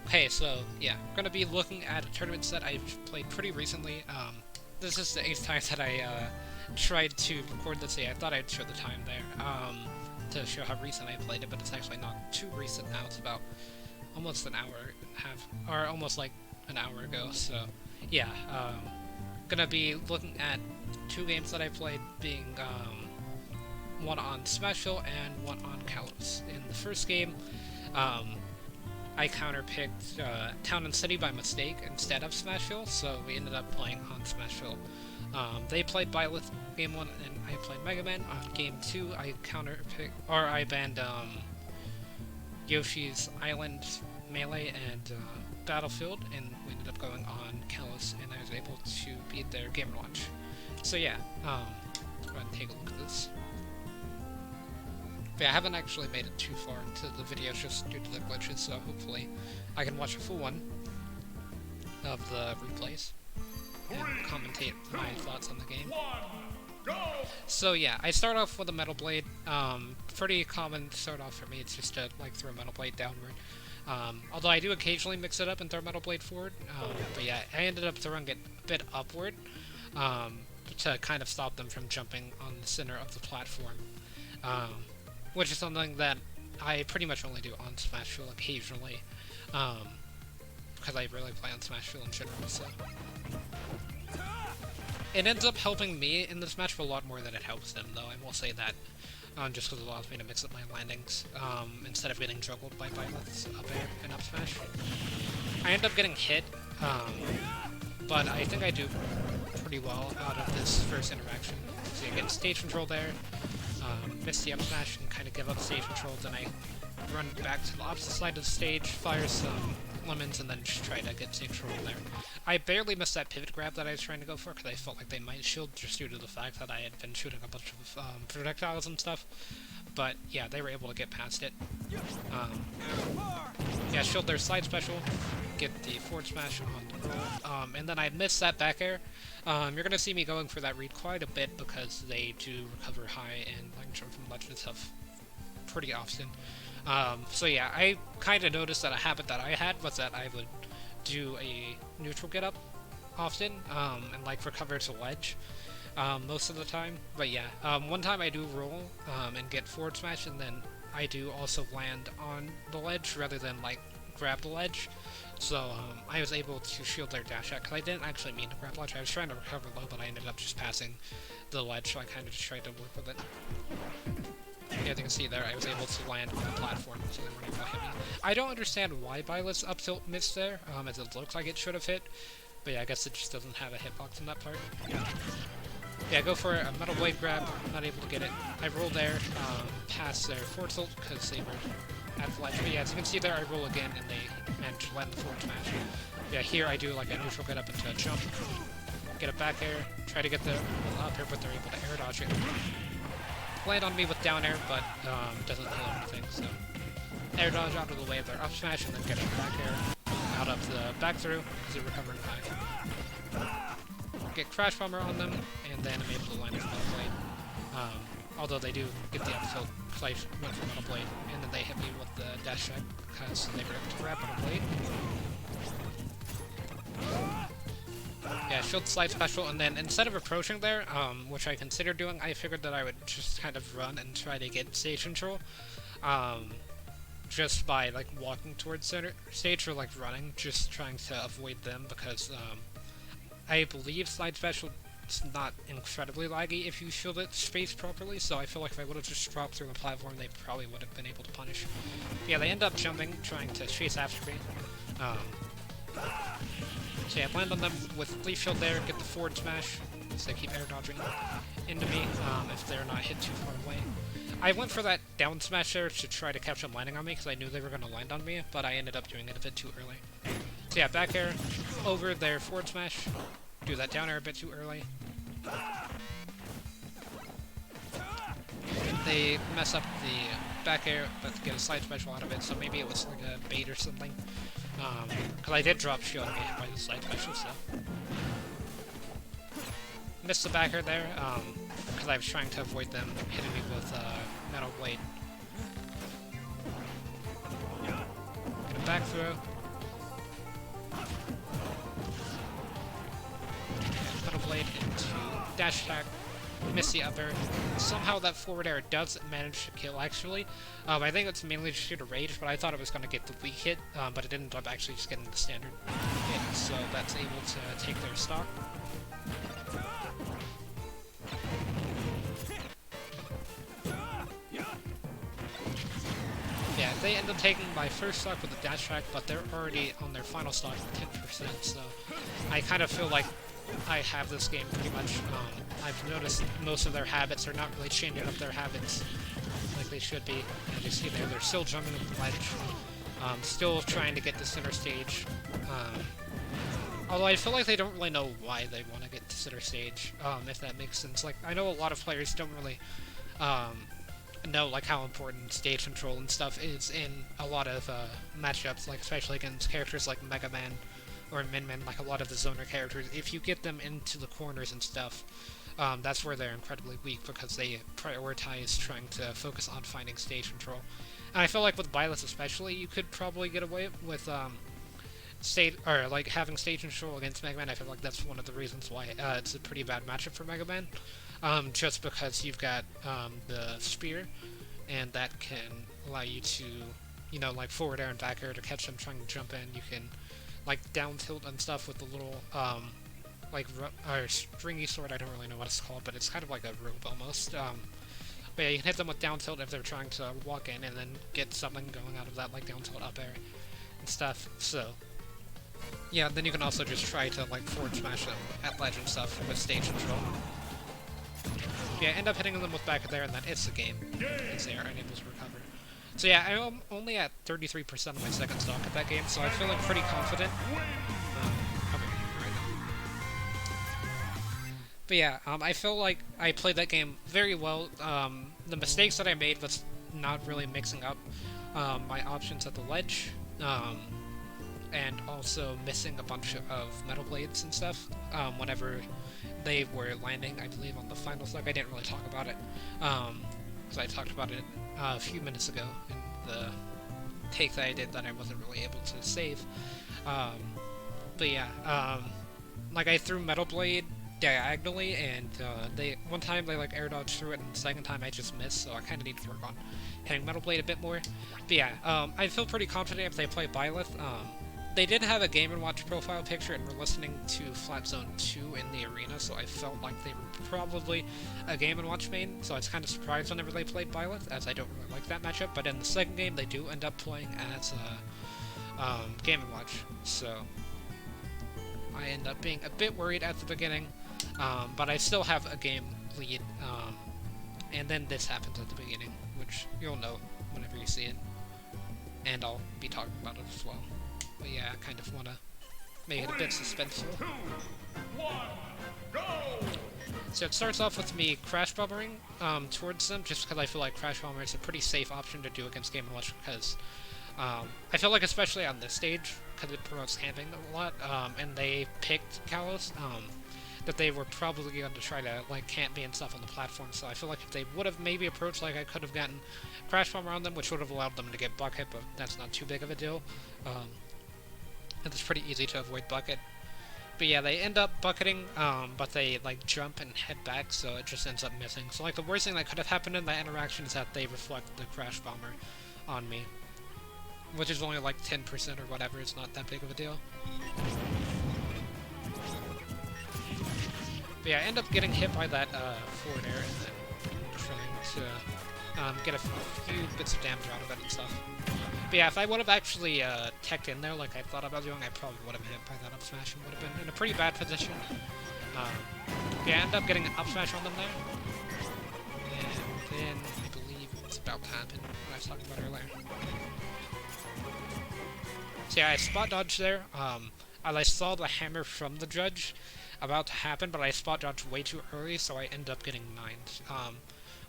Okay, so yeah, I'm gonna be looking at a tournament set I've played pretty recently. This is the 8th time that I tried to record this. Yeah, I thought I'd show the time there to show how recent I played it, but it's actually not too recent now. It's about almost an hour and a half, or almost like an hour ago. So yeah, gonna be looking at two games that I played, being one on Smashville and one on Kalos. In the first game, um, I counterpicked Town and City by mistake instead of Smashville, so we ended up playing on Smashville. They played Byleth game 1, and I played Mega Man. On game 2, I counterpicked, or I banned Yoshi's Island, Melee, and Battlefield, and we ended up going on Kalos, and I was able to beat their game launch. So yeah, let's go ahead and take a look at this. But yeah, I haven't actually made it too far into the video just due to the glitches, so hopefully I can watch a full one of the replays and commentate my thoughts on the game. So yeah, I start off with a Metal Blade. Pretty common start off for me, it's just to like throw Metal Blade downward. Although I do occasionally mix it up and throw Metal Blade forward. But yeah, I ended up throwing it a bit upward to kind of stop them from jumping on the center of the platform. Which is something that I pretty much only do on Smashville occasionally, because I really play on Smashville in general, so. It ends up helping me in the Smashville a lot more than it helps them, though, I will say that, just because it allows me to mix up my landings, instead of getting juggled by Byleth's up air and up smash. I end up getting hit, but I think I do pretty well out of this first interaction. So you get stage control there, miss the up smash and kind of give up stage control, then I run back to the opposite side of the stage, fire some lemons, and then just try to get stage control there. I barely missed that pivot grab that I was trying to go for, because I felt like they might shield just due to the fact that I had been shooting a bunch of projectiles and stuff. But yeah, they were able to get past it. Yeah, shield their side special, get the forward smash on the roll, and then I missed that back air. You're going to see me going for that read quite a bit because they do recover high and like jump from ledge and stuff pretty often. So yeah, I kind of noticed that a habit that I had was that I would do a neutral get up often, and like recover to ledge most of the time. But yeah, one time I do roll and get forward smash, and then I do also land on the ledge rather than like grab the ledge. So I was able to shield their dash out, because I didn't actually mean to grab the ledge. I was trying to recover low, but I ended up just passing the ledge, so I kind of just tried to work with it. Yeah, as you can see there, I was able to land on the platform, so they weren't able to hit me. I don't understand why Byleth's up tilt missed there, as it looks like it should have hit. But yeah, I guess it just doesn't have a hitbox in that part. Yeah, go for a Metal Blade grab, not able to get it. I roll there, pass their forward tilt, because they were at the ledge. But yeah, as you can see there, I roll again, and they manage to land the forward smash. Yeah, here I do like a neutral get up into a jump, get a back air, try to get the up air, but they're able to air dodge it. Land on me with down air, but doesn't heal anything, so air dodge out of the way of their up smash, and then get a back air out of the back through, because they're recovering high. Get Crash Bomber on them, and then I'm able to land with Metal Blade. Although they do get the up tilt, because I went for Metal Blade, and then they hit me with the dash check, because they were able to grab Metal Blade. Yeah, shield slide special, and then instead of approaching there, which I considered doing, I figured that I would just kind of run and try to get stage control. Just by like walking towards center stage, or like running, just trying to avoid them, because I believe slide special is not incredibly laggy if you shield it space properly, so I feel like if I would have just dropped through the platform, they probably would have been able to punish. Yeah, they end up jumping, trying to chase after me. So yeah, land on them with Leaf Shield there, get the forward smash, so they keep air dodging into me if they're not hit too far away. I went for that down smash there to try to catch them landing on me, because I knew they were going to land on me, but I ended up doing it a bit too early. So yeah, back air over their forward smash, do that down air a bit too early. They mess up the back air, but get a side special out of it, so maybe it was like a bait or something. Because I did drop shield by the side special, so. Missed the back air there, because I was trying to avoid them hitting me with Metal Blade. Get a back throw, blade into dash attack, miss the up air. Somehow that forward air does manage to kill, actually. I think it's mainly just due to rage, but I thought it was going to get the weak hit, but it ended up actually just getting the standard hit, so that's able to take their stock. Yeah, they end up taking my first stock with the dash attack, but they're already on their final stock with 10%, so I kind of feel like I have this game pretty much. I've noticed most of their habits are not really changing up their habits like they should be. As you see there, they're still jumping on the ledge, still trying to get to center stage. Although I feel like they don't really know why they want to get to center stage, if that makes sense. Like, I know a lot of players don't really know like how important stage control and stuff is in a lot of matchups, like especially against characters like Mega Man or Min Min, like a lot of the zoner characters. If you get them into the corners and stuff, that's where they're incredibly weak because they prioritize trying to focus on finding stage control. And I feel like with Byleth especially, you could probably get away with having stage control against Mega Man. I feel like that's one of the reasons why it's a pretty bad matchup for Mega Man. Just because you've got the spear, and that can allow you to, you know, like forward air and back air to catch them trying to jump in. You can, like, down tilt and stuff with the little, stringy sword. I don't really know what it's called, but it's kind of like a rope almost. But yeah, you can hit them with down tilt if they're trying to walk in, and then get something going out of that, like down tilt up air and stuff. So yeah, then you can also just try to like forward smash them at ledge and stuff with stage control. Yeah, end up hitting them with back there, and then it's the game, because they are unable to recover. So yeah, I'm only at 33% of my second stock at that game, so I feel like pretty confident. But yeah, I feel like I played that game very well. The mistakes that I made was not really mixing up my options at the ledge, and also missing a bunch of metal blades and stuff whenever they were landing, I believe, on the final stock. I didn't really talk about it, because I talked about it a few minutes ago in the take that I did that I wasn't really able to save. But yeah, like I threw metal blade diagonally, and one time they like air dodged through it, and the second time I just missed, so I kind of need to work on hitting metal blade a bit more. But yeah, I feel pretty confident if they play Byleth. They did have a Game & Watch profile picture, and we're listening to Flat Zone 2 in the arena, so I felt like they were probably a Game & Watch main, so I was kind of surprised whenever they played Byleth, as I don't really like that matchup. But in the second game, they do end up playing as Game & Watch, so I end up being a bit worried at the beginning, but I still have a game lead, and then this happens at the beginning, which you'll know whenever you see it, and I'll be talking about it as well. But yeah, I kind of want to make it a bit suspenseful. 2, 1, go! So it starts off with me crash bombering towards them, just because I feel like crash bomber is a pretty safe option to do against Game & Watch, because I feel like especially on this stage, because it promotes camping a lot, and they picked Kalos, that they were probably going to try to like camp me and stuff on the platform, so I feel like if they would have maybe approached, like I could have gotten crash bomber on them, which would have allowed them to get bucket, but that's not too big of a deal. It's pretty easy to avoid bucket. But yeah, they end up bucketing, but they like jump and head back, so it just ends up missing. So like the worst thing that could have happened in that interaction is that they reflect the crash bomber on me, which is only like 10% or whatever. It's not that big of a deal. But yeah, I end up getting hit by that forward air, and then trying to get a few bits of damage out of it and stuff. But yeah, if I would have actually teched in there like I thought about doing, I probably would have been hit by that up smash and would have been in a pretty bad position. Yeah, I ended up getting an up smash on them there. And then I believe it was about to happen, what I was talking about earlier. So yeah, I spot dodged there. I saw the hammer from the judge about to happen, but I spot dodged way too early, so I ended up getting 9'd.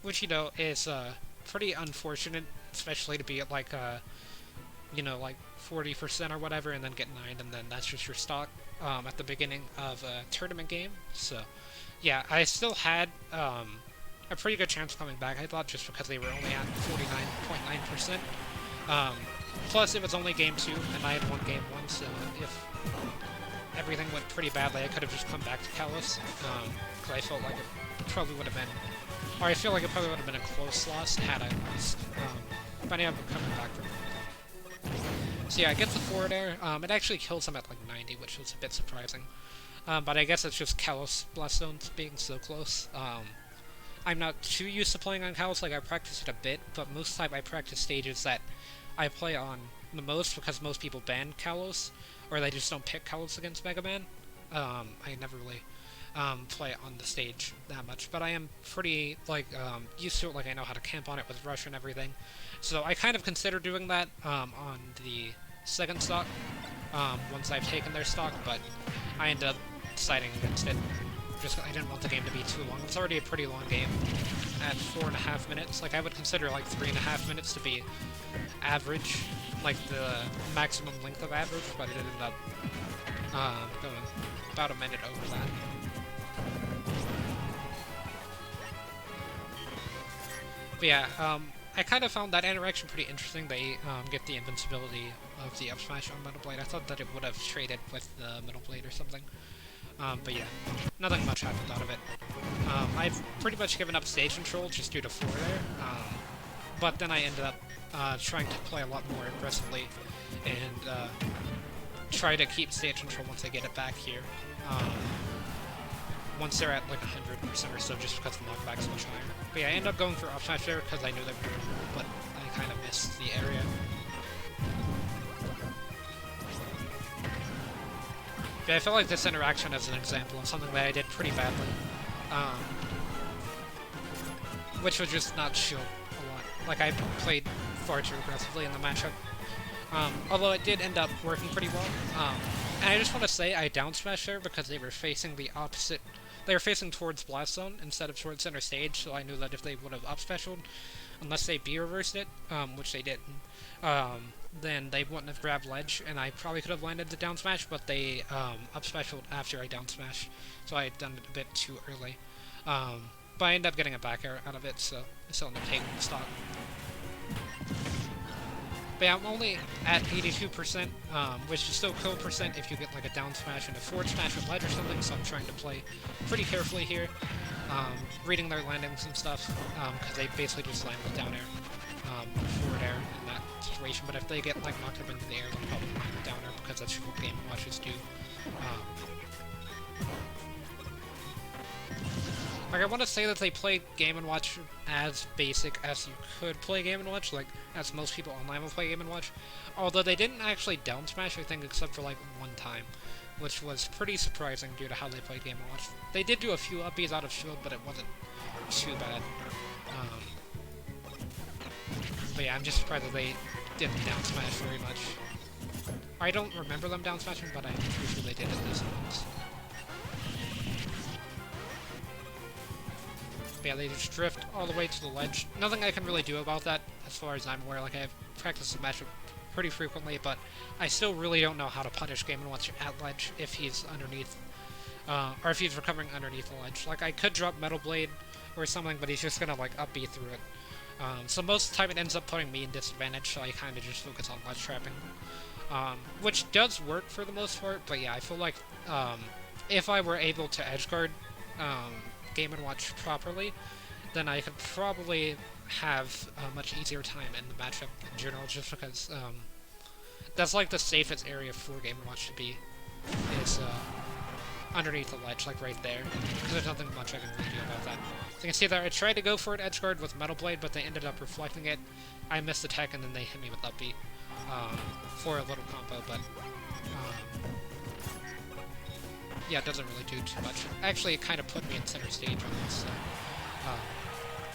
Which, you know, is pretty unfortunate, especially to be at like you know, like 40% or whatever, and then get 9'd, and then that's just your stock at the beginning of a tournament game. So yeah, I still had a pretty good chance of coming back, I thought, just because they were only at 49.9%. Plus it was only game 2, and I had won game 1, so everything went pretty badly, I could have just come back to Kalos, because I felt like it probably would have been, or I feel like it probably would have been a close loss had I lost, but I ended up coming back from it. So yeah, I get the forward air, it actually kills him at like 90, which was a bit surprising, but I guess it's just Kalos Bloodstones being so close. I'm not too used to playing on Kalos, like I practice it a bit, but most of the time I practice stages that I play on the most because most people ban Kalos, or they just don't pick Kalos against Mega Man. I never really play it on the stage that much, but I am pretty like used to it. Like I know how to camp on it with Rush and everything, so I kind of consider doing that on the second stock once I've taken their stock, but I ended up deciding against it. Just I didn't want the game to be too long. It's already a pretty long game at 4.5 minutes. Like I would consider like 3.5 minutes to be average, like the maximum length of average, but it ended up going about a minute over that. But yeah, I kind of found that interaction pretty interesting. They get the invincibility of the up smash on Metal Blade. I thought that it would have traded with the Metal Blade or something. But yeah, nothing much happened out of it. I've pretty much given up stage control just due to forward air, but then I ended up trying to play a lot more aggressively and try to keep stage control once I get it back here. Once they're at like 100% or so, just because the knockback's much higher. But yeah, I ended up going for up smash there because I knew that we were cool, but I kind of missed the area. Yeah, I felt like this interaction is an example of something that I did pretty badly, which was just not shield a lot. Like, I played far too aggressively in the matchup, although it did end up working pretty well. And I just want to say I down smashed there because they were facing the opposite. They were facing towards Blast Zone instead of towards center stage, so I knew that if they would have up specialed, unless they B reversed it, which they didn't, then they wouldn't have grabbed ledge, and I probably could have landed the down smash, but they up specialed after I down smash, so I had done it a bit too early. But I ended up getting a back air out of it, so I still ended up taking the stock. But yeah, I'm only at 82%, which is still kill percent if you get like a down smash and a forward smash with ledge or something, so I'm trying to play pretty carefully here, reading their landings and stuff, because they basically just land with down air, forward air in that situation, but if they get like knocked up into the air, they'll probably land with down air, because that's what Game & Watches do. Like, I want to say that they play Game & Watch as basic as you could play Game & Watch, like, as most people online will play Game & Watch. Although they didn't actually down smash, I think, except for, like, one time, which was pretty surprising due to how they played Game & Watch. They did do a few upbeats out of shield, but it wasn't too bad. But yeah, I'm just surprised that they didn't down smash very much. I don't remember them down smashing, but I'm pretty sure they did in this instance. But yeah, they just drift all the way to the ledge. Nothing I can really do about that, as far as I'm aware. Like, I've practiced the matchup pretty frequently, but I still really don't know how to punish Game & Watch at ledge if he's underneath, or if he's recovering underneath the ledge. Like, I could drop Metal Blade or something, but he's just gonna, like, up B through it. So most of the time it ends up putting me in disadvantage, so I kind of just focus on ledge trapping. Which does work for the most part, but yeah, I feel like, if I were able to edgeguard, Game & Watch properly, then I could probably have a much easier time in the matchup in general, just because that's like the safest area for Game & Watch to be, is underneath the ledge, like right there, because there's nothing much I can really do about that. So you can see there, I tried to go for an edge guard with Metal Blade, but they ended up reflecting it. I missed the tech, and then they hit me with up B for a little combo, but yeah, it doesn't really do too much. Actually, it kind of put me in center stage on this, so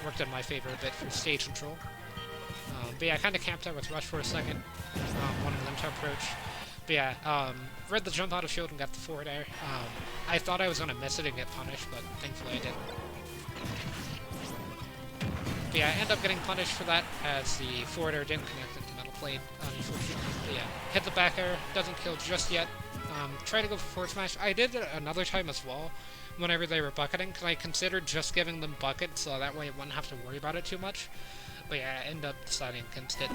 worked in my favor a bit for stage control. But yeah, I kind of camped out with Rush for a second, wanting them to approach. But yeah, read the jump out of shield and got the forward air. I thought I was going to miss it and get punished, but thankfully I didn't. But yeah, I end up getting punished for that, as the forward air didn't connect into Metal Blade, unfortunately. But yeah, hit the back air, doesn't kill just yet. Try to go for forward smash. I did it another time as well, whenever they were bucketing, because I considered just giving them buckets, so that way I wouldn't have to worry about it too much. But yeah, I ended up deciding against it.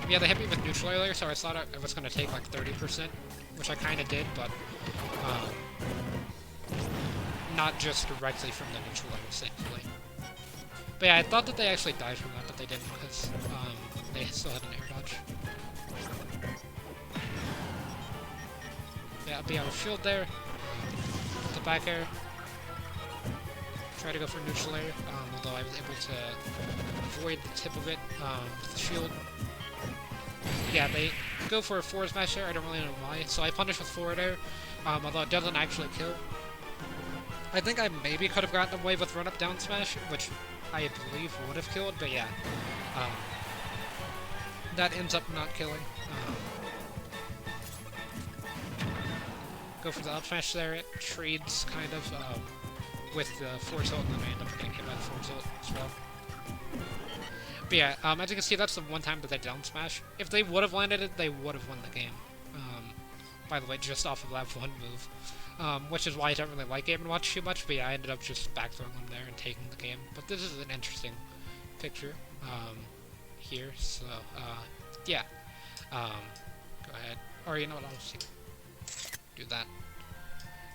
Yeah, they hit me with neutral earlier, so I thought I was going to take like 30%, which I kind of did, but um, not just directly from the neutral areas, thankfully. But yeah, I thought that they actually died from that, but they didn't, because they still had an air dodge. Yeah, I'll be out of shield there. Put the back air. Try to go for neutral air, although I was able to avoid the tip of it with the shield. Yeah, they go for a forward smash there, I don't really know why, so I punish with forward air, although it doesn't actually kill. I think I maybe could have gotten away with run-up down smash, which I believe would have killed, but yeah. That ends up not killing. Go for the up smash there, it trades kind of with the forward tilt, and then I end up getting hit by the forward tilt as well. But yeah, as you can see, that's the one time that they down smash. If they would have landed it, they would have won the game. By the way, just off of that one move. Which is why I don't really like Game & Watch too much, but yeah, I ended up just back throwing them there and taking the game. But this is an interesting picture here, so yeah. Go ahead. Or you know what, I'll just do that.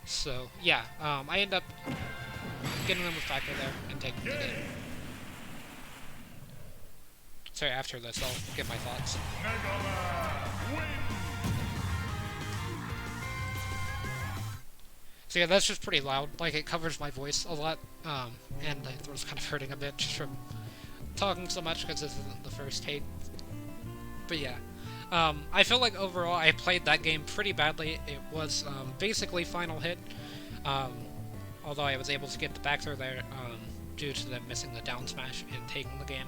So yeah, I end up getting them with back there and taking the game. Sorry, after this, I'll get my thoughts. So yeah, that's just pretty loud. Like, it covers my voice a lot, and my throat's kind of hurting a bit just from talking so much because this isn't the first take. But yeah, I feel like overall I played that game pretty badly. It was basically final hit, although I was able to get the back throw there due to them missing the down smash and taking the game.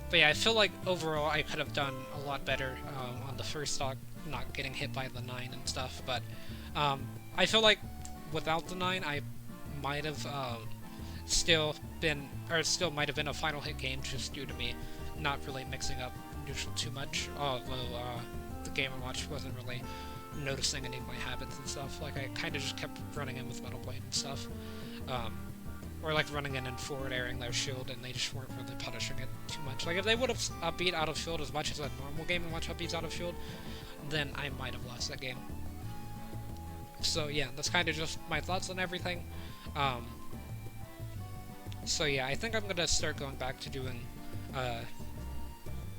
But yeah, I feel like overall I could have done a lot better on the first stock, not getting hit by the 9 and stuff, but I feel like without the 9 I might have still might have been a final hit game just due to me not really mixing up neutral too much, although the Game & Watch wasn't really noticing any of my habits and stuff. Like, I kind of just kept running in with Metal Blade and stuff. Or like running in and forward airing their shield, and they just weren't really punishing it too much. Like, if they would have upbeat out of shield as much as a normal Game & Watch upbeats out of shield, then I might have lost that game. So yeah, that's kind of just my thoughts on everything. So yeah, I think I'm gonna start going back to doing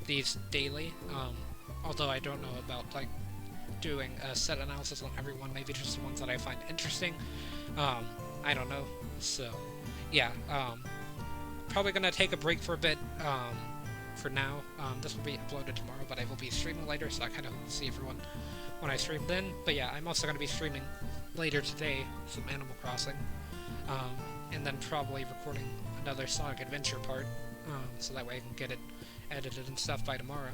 these daily. Although I don't know about like doing a set analysis on everyone, maybe just the ones that I find interesting. I don't know. So yeah, probably gonna take a break for a bit for now. This will be uploaded tomorrow, but I will be streaming later, so I kind of see everyone when I stream then. But yeah, I'm also gonna be streaming later today some Animal Crossing, and then probably recording another Sonic Adventure part, so that way I can get it edited and stuff by tomorrow.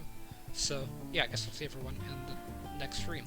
So yeah, I guess I'll see everyone in the next stream.